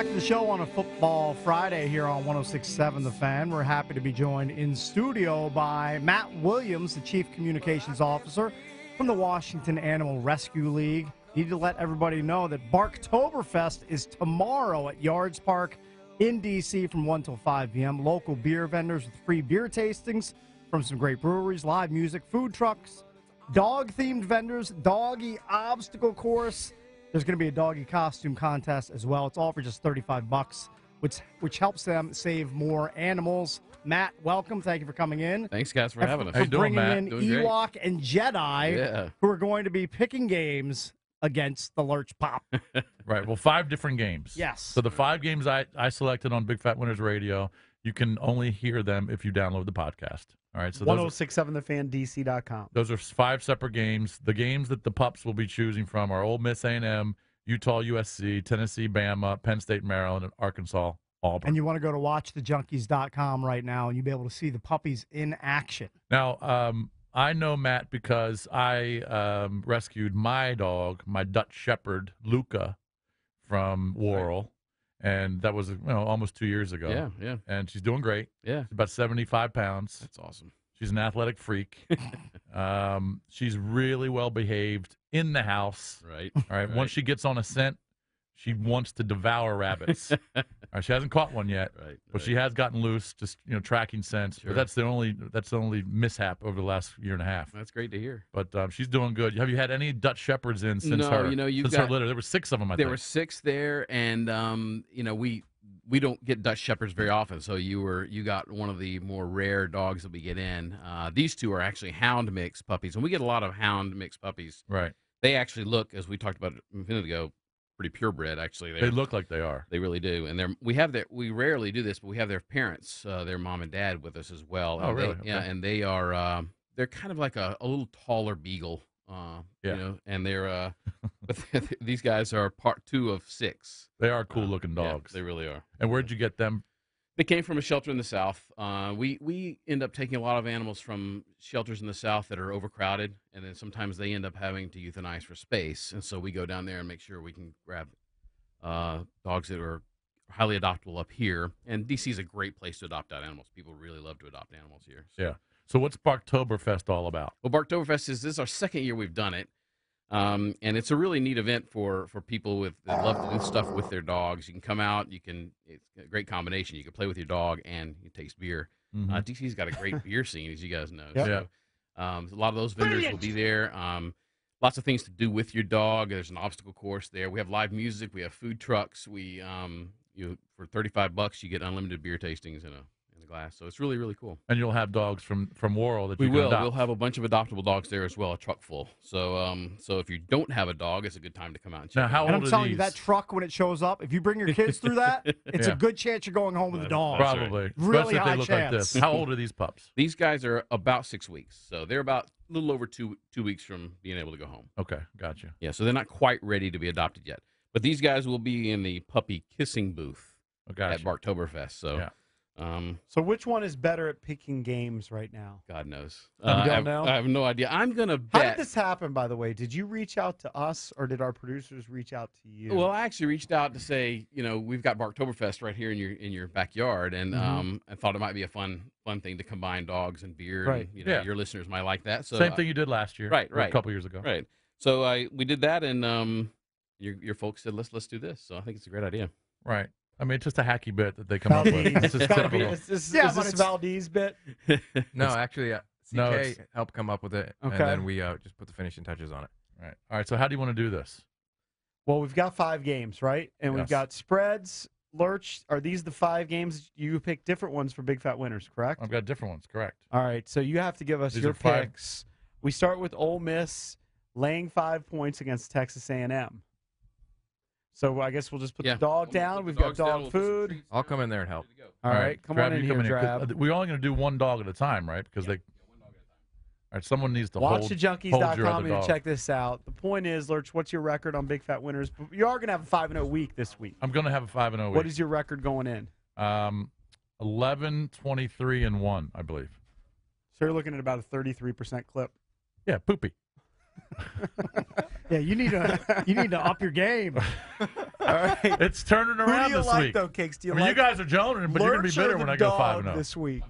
back to the show on a Football Friday here on 106.7 The Fan. We're happy to be joined in studio by Matt Williams, the Chief Communications Officer from the Washington Animal Rescue League. Need to let everybody know that Barktoberfest is tomorrow at Yards Park in D.C. from 1 till 5 p.m. Local beer vendors with free beer tastings from some great breweries, live music, food trucks, dog-themed vendors, doggy obstacle course. There's going to be a doggy costume contest as well. It's all for just $35, which helps them save more animals. Matt, welcome. Thank you for coming in. Thanks, guys, for having us. For bringing in Ewok and Jedi, who are going to be picking games against the Lurch Pop. Right. Well, 5 different games. Yes. So the 5 games I selected on Big Fat Winners Radio, you can only hear them if you download the podcast. All right. So 1067thefandc.com. Those are 5 separate games. The games that the pups will be choosing from are Ole Miss A&M, Utah, USC, Tennessee, Bama, Penn State, Maryland, and Arkansas, Auburn. And you want to go to watchthejunkies.com right now, and you'll be able to see the puppies in action. Now, I know Matt because I rescued my dog, my Dutch Shepherd, Luca, from Worrell. Right. And that was almost 2 years ago. Yeah. And she's doing great. Yeah. She's about 75 pounds. That's awesome. She's an athletic freak. She's really well behaved in the house. Right. All right. Once she gets on a scent, she wants to devour rabbits. All right, she hasn't caught one yet, but she has gotten loose, just tracking scents. Sure. But that's the only mishap over the last year and a half. That's great to hear. But she's doing good. Have you had any Dutch Shepherds in since No, her? since her litter, there were 6 of them. There were 6 there, and we don't get Dutch Shepherds very often. So you got one of the more rare dogs that we get in. These 2 are actually hound mix puppies, and we get a lot of hound mix puppies. Right. They actually look, as we talked about a minute ago, pretty purebred. Actually, they look like they are. They really do. And we rarely do this, but we have their parents, their mom and dad, with us as well. Oh, and really? Okay. Yeah, and they are they're kind of like a little taller beagle. And they're but these guys are part 2 of 6. They are cool looking dogs. Yeah, they really are. And where'd you get them? They came from a shelter in the South. We end up taking a lot of animals from shelters in the South that are overcrowded, and then sometimes they end up having to euthanize for space. And so we go down there and make sure we can grab dogs that are highly adoptable up here. And D.C. is a great place to adopt out animals. People really love to adopt animals here. So. Yeah. So what's Barktoberfest all about? Well, Barktoberfest this is our 2nd year we've done it. And it's a really neat event for people that love to do stuff with their dogs. You can come out. It's a great combination. You can play with your dog and you taste beer. Mm-hmm. DC's got a great beer scene, as you guys know. Yep. So, a lot of those vendors will be there. Lots of things to do with your dog. There's an obstacle course there. We have live music. We have food trucks. We for $35 you get unlimited beer tastings in a glass. So it's really, really cool. And you'll have dogs from Worrell that we you can adopt. We'll have a bunch of adoptable dogs there as well, a truck full. So so if you don't have a dog, it's a good time to come out and check. Now, how And old I'm are telling these? you, that truck, when it shows up, if you bring your kids through that, it's a good chance you're going home with a dog. Probably. Right. Really Especially if high they look chance. like this. How old are these pups? These guys are about 6 weeks. So they're about a little over two weeks from being able to go home. Okay, gotcha. Yeah, so they're not quite ready to be adopted yet. But these guys will be in the puppy kissing booth at Barktoberfest. So, yeah. So which one is better at picking games right now? God knows. You don't know? I have no idea. I'm going to bet. How did this happen, by the way? Did you reach out to us, or did our producers reach out to you? Well, I actually reached out to say, we've got Barktoberfest right here in your backyard, and I thought it might be a fun thun thing to combine dogs and beer. Right. And, your listeners might like that. So Same thing you did last year. Right. Or a couple years ago. Right. So we did that, and your folks said let's do this. So I think it's a great idea. Right. I mean, it's just a hacky bit that they come up with. It's just typical. Is this Valdez bit? No, actually, CK helped come up with it, Okay. and then we just put the finishing touches on it. Right. All right. So how do you want to do this? Well, we've got 5 games, right? And we've Yes. got spreads. Lurch, are these the 5 games? You pick different ones for Big Fat Winners, correct? I've got different ones. Correct. All right, so you have to give us These your are 5. picks. We start with Ole Miss laying 5 points against Texas A&M. So I guess we'll just put the dog down. We've got dog food. I'll come in there and help. All right, come on in here, Drab. We're only going to do one dog at a time, right? Because they. All right, someone needs to hold your WatchTheJunkies.com other and dog. check this out. The point is, Lurch, what's your record on Big Fat Winners? You are going to have a 5-0 week this week. I'm going to have a 5-0 week. What is your record going in? 11, 23, and 1, I believe. So you're looking at about a 33% clip. Yeah, poopy. Yeah, you need to up your game. right. It's turning Who do around you this like, week. though, Cakes? Do you I mean, like you guys are joning, but you're going to Lurch be or bitter the when I go dog 5-0 this week?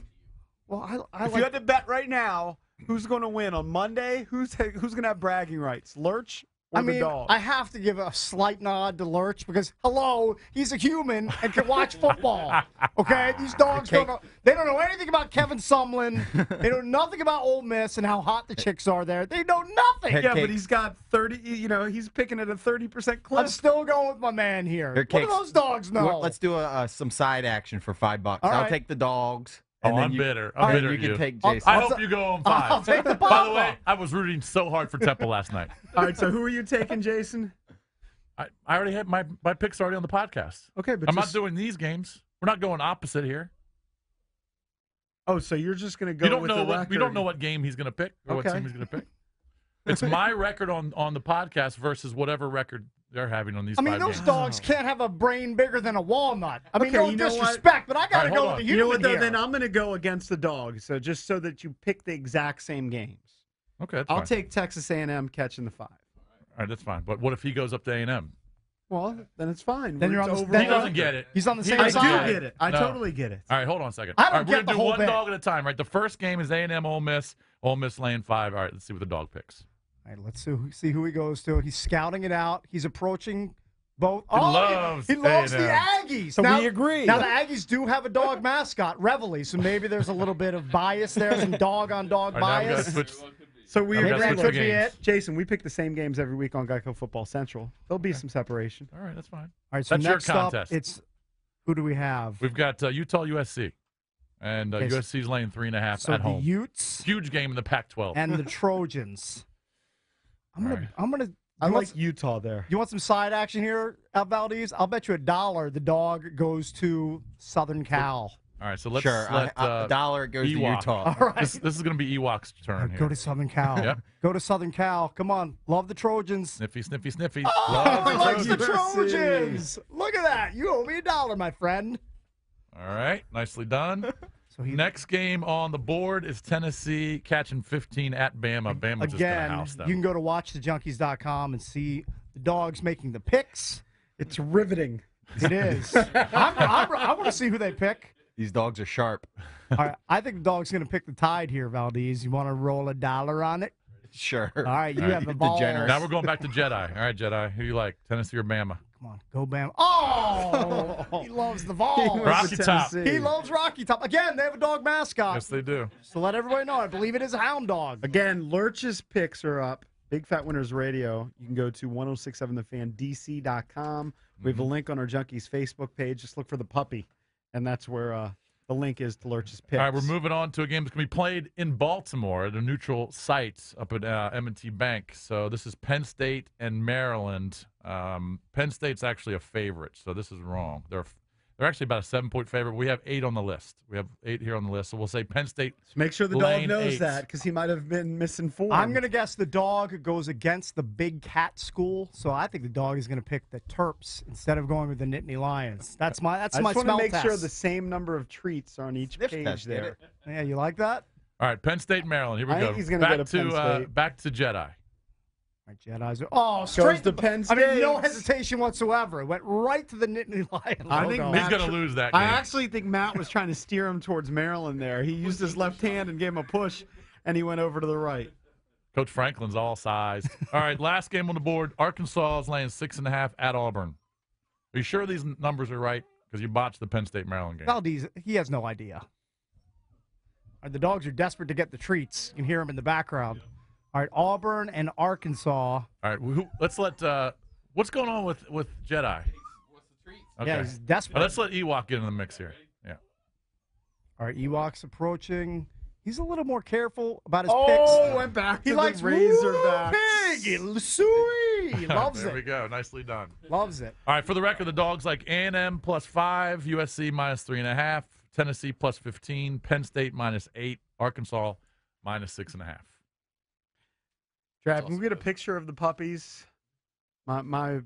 Well, I If like. you had to bet right now, who's going to win on Monday? Who's going to have bragging rights? Lurch or the dog? I have to give a slight nod to Lurch because, hello, he's a human and can watch football. Okay, these dogs don't know. They don't know anything about Kevin Sumlin. They know nothing about Ole Miss and how hot the chicks are there. They know nothing. Yeah, but he's got 30. He's picking at a 30% clip. I'm still going with my man here. What do those dogs know? Let's do some side action for $5. All I'll right. take the dogs. Oh, I'm bitter. I'm bitter You at can you. take Jason. I hope you go on 5. I'll take the By the Papa. way, I was rooting so hard for Temple last night. All right, so who are you taking, Jason? I already had my picks already on the podcast. Okay, but I'm not doing these games. We're not going opposite here. Oh, so you're just going to go You don't with know the what record. you don't know what game he's going to pick or what Okay. team he's going to pick. It's my record on the podcast versus whatever record they're having on these. I mean, 5 those games. dogs can't have a brain bigger than a walnut. I mean, Okay, no you know what? disrespect, but I got to All right, go hold with on. the You know human what, though? here. Then I'm going to go against the dog. So just so that you pick the exact same games. Okay, that's I'll fine. take Texas A&M catching the 5. All right, that's fine. But what if he goes up to A&M? Well, then it's fine. Then you're It's on the- over. then He doesn't get it. He's on the He same I doesn't side. do get it. I No. totally get it. All right, hold on a second. I don't All right, we're get the gonna do whole one bit. dog at a time, right? The first game is A&M Ole Miss. Ole Miss laying 5. All right, let's see what the dog picks. All right, let's see who he goes to. He's scouting it out. He's approaching both. He loves he loves the A&M. Aggies. So now, we agree. Now the Aggies do have a dog mascot, Reveille. So maybe there's a little bit of bias there, some dog-on-dog All right, now we bias. gotta switch. So we Now we Maybe gotta that switch could the be games. it. Jason, we pick the same games every week on Geico Football Central. There'll be some separation. All right, that's fine. All right, so That's your next up, contest. it's who do we have? We've got Utah USC, and Okay, so- USC's laying 3.5 So at the home. Utes Huge game in the Pac-12. and the Trojans. I'm All right. gonna. I you like want, Utah there. you want some side action here, Valdez? I'll bet you $1 the dog goes to Southern Cal. All right, so let's Sure. let A dollar goes to Ewok. Utah. All right. This is going to be Ewok's turn Go here. to Southern Cal. Yep. Go to Southern Cal. Come on. Love the Trojans. Sniffy, sniffy, sniffy. Oh, Love he the likes the Trojans. Trojans. Look at that. You owe me $1, my friend. All right, nicely done. So he Next game on the board is Tennessee catching 15 at Bama. Bama's just going to again. house them. You can go to watchthejunkies.com and see the dogs making the picks. It's riveting. It is. I want to see who they pick. These dogs are sharp. All right, I think the dog's going to pick the Tide here, Valdez. You want to roll $1 on it? Sure. All right, you All right, have the you ball. degenerate. Now we're going back to Jedi. All right, Jedi, who you like, Tennessee or Bama? Come on, go Bam. Oh, he loves the ball. He Rocky went to Top. Tennessee. He loves Rocky Top. Again, they have a dog mascot. Yes, they do. So let everybody know. I believe it is a hound dog. Again, Lurch's picks are up. Big Fat Winners Radio. You can go to 1067thefandc.com. We have a link on our Junkies Facebook page. Just look for the puppy, and that's where the link is to Lurch's picks. All right, we're moving on to a game that's going to be played in Baltimore at a neutral site up at M&T Bank. So this is Penn State and Maryland. Penn State's actually a favorite, so this is wrong. They're actually about a 7-point favorite. We have 8 on the list. We have 8 here on the list, so we'll say Penn State. So make sure the dog Lane knows 8. that because he might have been misinformed. I'm going to guess the dog goes against the Big Cat School, so I think the dog is going to pick the Terps instead of going with the Nittany Lions. That's my I just smell want to make test. sure the same number of treats are on each Sniff page test, get there. it? Yeah, you like that? All right, Penn State, Maryland. Here we I go. think he's gonna back go to Penn State. Back to Jedi. All right, Jedi's. Oh, straight to Penn I mean, no State. hesitation whatsoever. It went right to the Nittany Lions. I think logo. He's Matt going to tr- lose that game. I actually think Matt was trying to steer him towards Maryland there. He used his left hand and gave him a push, and he went over to the right. Coach Franklin's all sized. All right, last game on the board. Arkansas is laying 6.5 at Auburn. Are you sure these numbers are right? Because you botched the Penn State Maryland game. Valdez, he has no idea. All right, the dogs are desperate to get the treats. You can hear him in the background. All right, Auburn and Arkansas. All right, let's let. What's going on with Jedi? What's the treat? Okay. Yeah, he's desperate. Let's let Ewok get in the mix here. Yeah. All right, Ewok's approaching. He's a little more careful about his Oh, picks. went back He to likes the Razorbacks. Pig, Sui. He loves there we it. go. Nicely done. Loves it. All right, for the record, the dogs like A&M +5, USC -3.5, Tennessee +15, Penn State -8, Arkansas -6.5. Trav, can we get a picture of the puppies? Somebody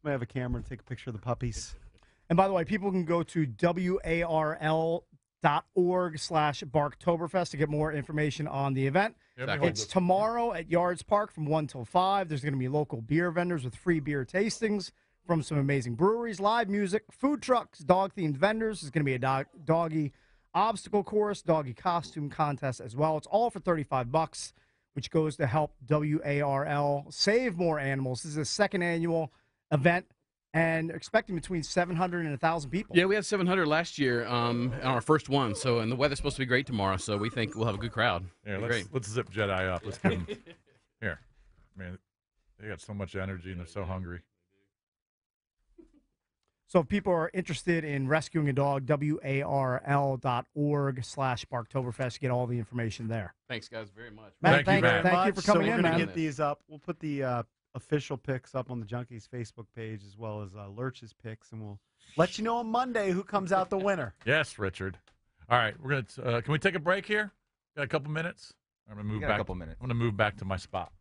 have a camera to take a picture of the puppies. And by the way, people can go to WARL.com .org/Barktoberfest to get more information on the event. It's tomorrow at Yards Park from 1 till 5. There's going to be local beer vendors with free beer tastings from some amazing breweries, live music, food trucks, dog-themed vendors. There's going to be a doggy obstacle course, doggy costume contest as well. It's all for $35, which goes to help WARL save more animals. This is the second annual event, and expecting between 700 and 1,000 people. Yeah, we had 700 last year on our first one. So, and the weather's supposed to be great tomorrow, so we think we'll have a good crowd. Yeah, Great. let's zip Jedi up. Let's give him here. Man, they got so much energy and they're so hungry. So if people are interested in rescuing a dog, WARL.org/Barktoberfest, get all the information there. Thanks, guys, very much. Matt, Thank you, Matt. Thank you for coming so in, we're gonna man. get these up. We'll put the official picks up on the Junkies Facebook page as well as Lurch's picks, and we'll let you know on Monday who comes out the winner. Yes, Richard. All right, we're gonna. Can we take a break here? Got a couple minutes. I'm gonna move back. A couple minutes. I'm gonna move back to my spot.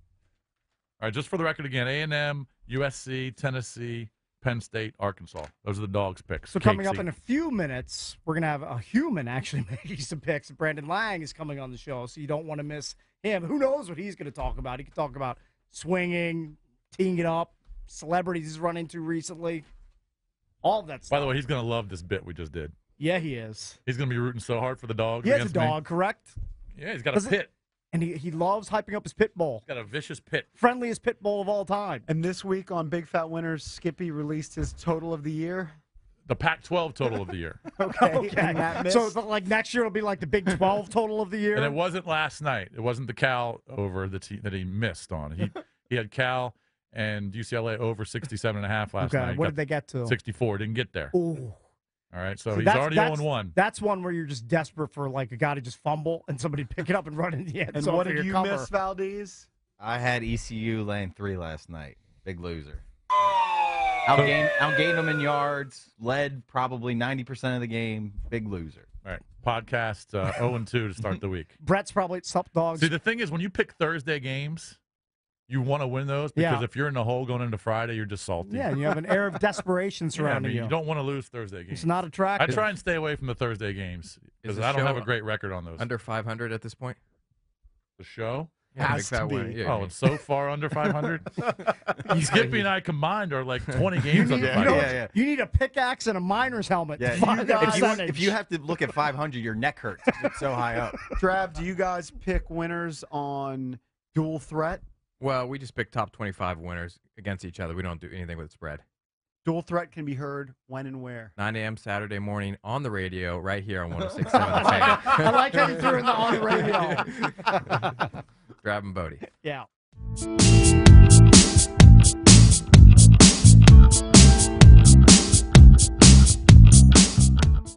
All right, just for the record again, A&M, USC, Tennessee, Penn State, Arkansas. Those are the dogs' picks. So coming up in a few minutes, we're going to have a human actually making some picks. Brandon Lang is coming on the show, so you don't want to miss him. Who knows what he's going to talk about? He could talk about swinging, teeing it up, celebrities he's run into recently, all of that stuff. By the way, he's going to love this bit we just did. Yeah, he is. He's going to be rooting so hard for the dogs. He has a against me. dog, correct? Yeah, he's got a pit. And he loves hyping up his pit bull. He's got a vicious pit. Friendliest pit bull of all time. And this week on Big Fat Winners, Skippy released his total of the year. The Pac-12 total of the year. Okay. And that missed. So like next year it'll be like the Big 12 total of the year. And it wasn't last night. It wasn't the Cal over that he missed on. He had Cal and UCLA over 67.5 last night. Okay, what did they get to? 64. Didn't get there. Ooh. All right, so he's already 0-1. That's one where you're just desperate for like a guy to just fumble and somebody pick it up and run in the end And zone what for did your you cover. miss, Valdez? I had ECU laying 3 last night. Big loser. Outgained them in yards. Led probably 90% of the game. Big loser. All right, podcast 0-2 to start the week. Brett's probably at Sup Dogs. See, the thing is, when you pick Thursday games, you want to win those because if you're in the hole going into Friday, you're just salty. Yeah, and you have an air of desperation surrounding you don't want to lose Thursday games. It's not attractive. I try and stay away from the Thursday games because I don't have a great record on those. Under 500 at this point? The show? Yeah, Has to be. Oh, it's so far under 500? Skippy and I combined are like 20 games under 500. You need a pickaxe and a miner's helmet. Yeah, to find that percentage. if you have to look at 500, your neck hurts. It's so high up. Trav, do you guys pick winners on dual threat? Well, we just pick top 25 winners against each other. We don't do anything with spread. Dual threat can be heard when and where? 9 a.m. Saturday morning on the radio right here on 106.7 The Fan. I like how you threw in the on the radio. Grab 'em, Bodie. Yeah.